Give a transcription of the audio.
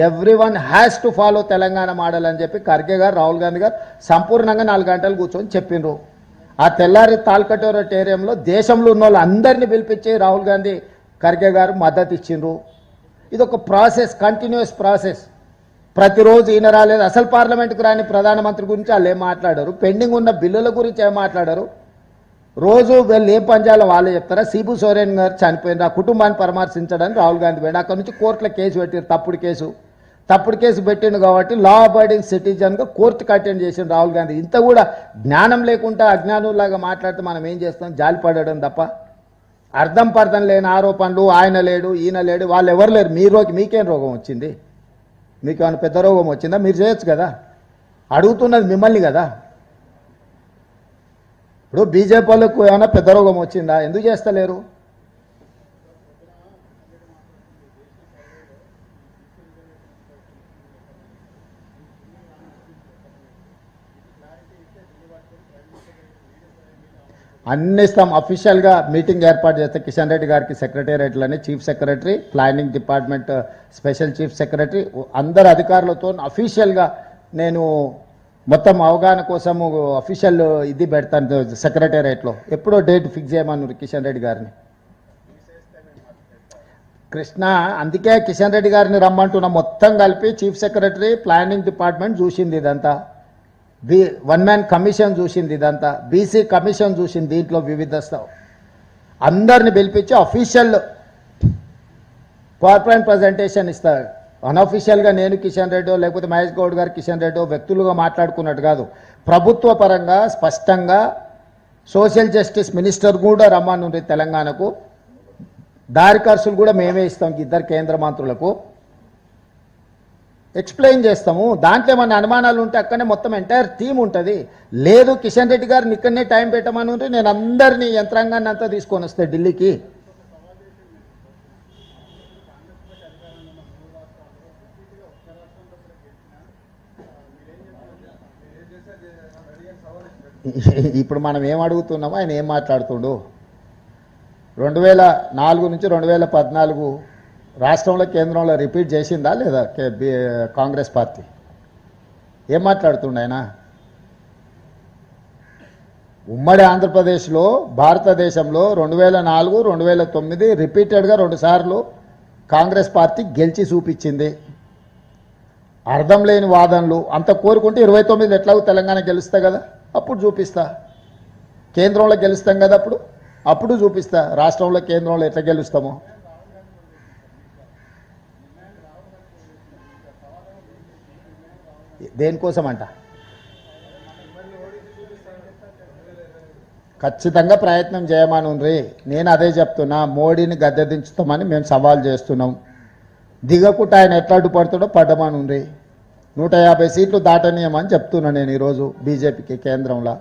Everyone has to follow Telangana model అని చెప్పి ఖర్గే గారు రాహుల్ గాంధీ గారు సంపూర్ణంగా 4 గంటలు కూర్చొని చెప్పిండ్రు. ఆ తెల్లారి తాల్కటోరటేరియంలో దేశంలో ఉన్న వాళ్ళు అందరినీ పిలిపించి రాహుల్ గాంధీ ఖర్గే గారు మద్దతు ఇచ్చిండ్రు. ఇది ఒక ప్రాసెస్, కంటిన్యూస్ ప్రాసెస్. ప్రతిరోజు ఈయన రాలేదు, అసలు పార్లమెంట్కి రాని ప్రధానమంత్రి గురించి వాళ్ళు ఏం మాట్లాడారు, పెండింగ్ ఉన్న బిల్లుల గురించి ఏం మాట్లాడారు, రోజు వీళ్ళు ఏ పంజాలో వాళ్ళే చెప్తారా. సిబు సోరెన్ గారు చనిపోయిన ఆ కుటుంబాన్ని పరామర్శించడానికి రాహుల్ గాంధీ పోయాడు. అక్కడ నుంచి కోర్టులో కేసు పెట్టారు, తప్పుడు కేసు పెట్టిండు కాబట్టి లా అబైడింగ్ సిటిజన్గా కోర్టుకు అటెండ్ చేసిన రాహుల్ గాంధీ. ఇంత కూడా జ్ఞానం లేకుండా అజ్ఞానులాగా మాట్లాడితే మనం ఏం చేస్తాం, జాలిపడడం తప్ప. అర్థం పర్థం లేని ఆరోపణలు, ఆయన లేడు ఈయన లేడు, వాళ్ళు ఎవరు లేరు. మీకేం రోగం వచ్చింది, మీకు ఏమైనా పెద్ద రోగం వచ్చిందా, మీరు చేయొచ్చు కదా. అడుగుతున్నది మిమ్మల్ని కదా. ఇప్పుడు బీజేపీ వాళ్ళకు ఏమైనా పెద్ద రోగం వచ్చిందా, ఎందుకు చేస్తలేరు? అన్ని ఇస్తాం. అఫీషియల్గా మీటింగ్ ఏర్పాటు చేస్తే కిషన్ రెడ్డి గారికి సెక్రటేరియట్లని, chief secretary, planning department special chief secretary, అందరు అధికారులతో అఫీషియల్గా నేను మొత్తం అవగాహన కోసం అఫీషియల్ ఇది పెడతాను సెక్రటేరియట్లో. ఎప్పుడో డేట్ ఫిక్స్ చేయమన్నారు కిషన్ రెడ్డి గారిని. కృష్ణ, అందుకే కిషన్ రెడ్డి గారిని రమ్మంటున్నా. మొత్తం కలిపి చీఫ్ సెక్రటరీ, ప్లానింగ్ డిపార్ట్మెంట్ చూసింది ఇదంతా, వన్ మ్యాన్ కమిషన్ చూసింది ఇదంతా, బీసీ కమిషన్ చూసింది. దీంట్లో వివిధ అందరిని పిలిపించి అఫీషియల్ కార్పొరేట్ ప్రజెంటేషన్ ఇస్తారు. అన్అఫీషియల్గా నేను కిషన్ రెడ్డి లేకపోతే మహేష్ గౌడ్ గారు కిషన్ రెడ్డి వ్యక్తులుగా మాట్లాడుకున్నట్టు కాదు, ప్రభుత్వ పరంగా స్పష్టంగా సోషల్ జస్టిస్ మినిస్టర్ కూడా రమ్మనుంది తెలంగాణకు. దారి ఖర్చులు కూడా మేమే ఇస్తాం ఇద్దరు కేంద్ర మంత్రులకు, ఎక్స్ప్లెయిన్ చేస్తాము. దాంట్లో ఏమన్నా అనుమానాలు ఉంటే అక్కడనే మొత్తం ఎంటైర్ టీం ఉంటుంది. లేదు కిషన్ రెడ్డి గారిని ఇక్కడనే టైం పెట్టమని ఉంటే నేను అందరినీ యంత్రాంగాన్ని అంతా తీసుకొని వస్తే ఢిల్లీకి. ఇప్పుడు మనం ఏం అడుగుతున్నామో ఆయన ఏం మాట్లాడుతుండు. 2004 నుంచి 2014 రాష్ట్రంలో కేంద్రంలో రిపీట్ చేసిందా లేదా కాంగ్రెస్ పార్టీ? ఏం మాట్లాడుతుండ ఆయన? ఉమ్మడి ఆంధ్రప్రదేశ్లో భారతదేశంలో 2004, 2009 రిపీటెడ్గా 2 సార్లు కాంగ్రెస్ పార్టీ గెలిచి చూపించింది. అర్థం లేని వాదనలు అంత కోరుకుంటే 29 ఎట్లాగో తెలంగాణ గెలుస్తా కదా, అప్పుడు చూపిస్తా. కేంద్రంలో గెలుస్తాం కదా, అప్పుడు చూపిస్తా రాష్ట్రంలో కేంద్రంలో ఎట్లా గెలుస్తామో. దేనికోసం అంట? ఖచ్చితంగా ప్రయత్నం చేయమని ఉండ్రి. నేను అదే చెప్తున్నా, మోడీని గద్దె దించుతామని మేము సవాల్ చేస్తున్నాం. దిగకుండా ఆయన ఎట్లా అడ్డుపడుతాడో పడ్డమని ఉండ్రి. 150 సీట్లు దాటనీయమని చెప్తున్నా నేను ఈరోజు బీజేపీకి కేంద్రంలో.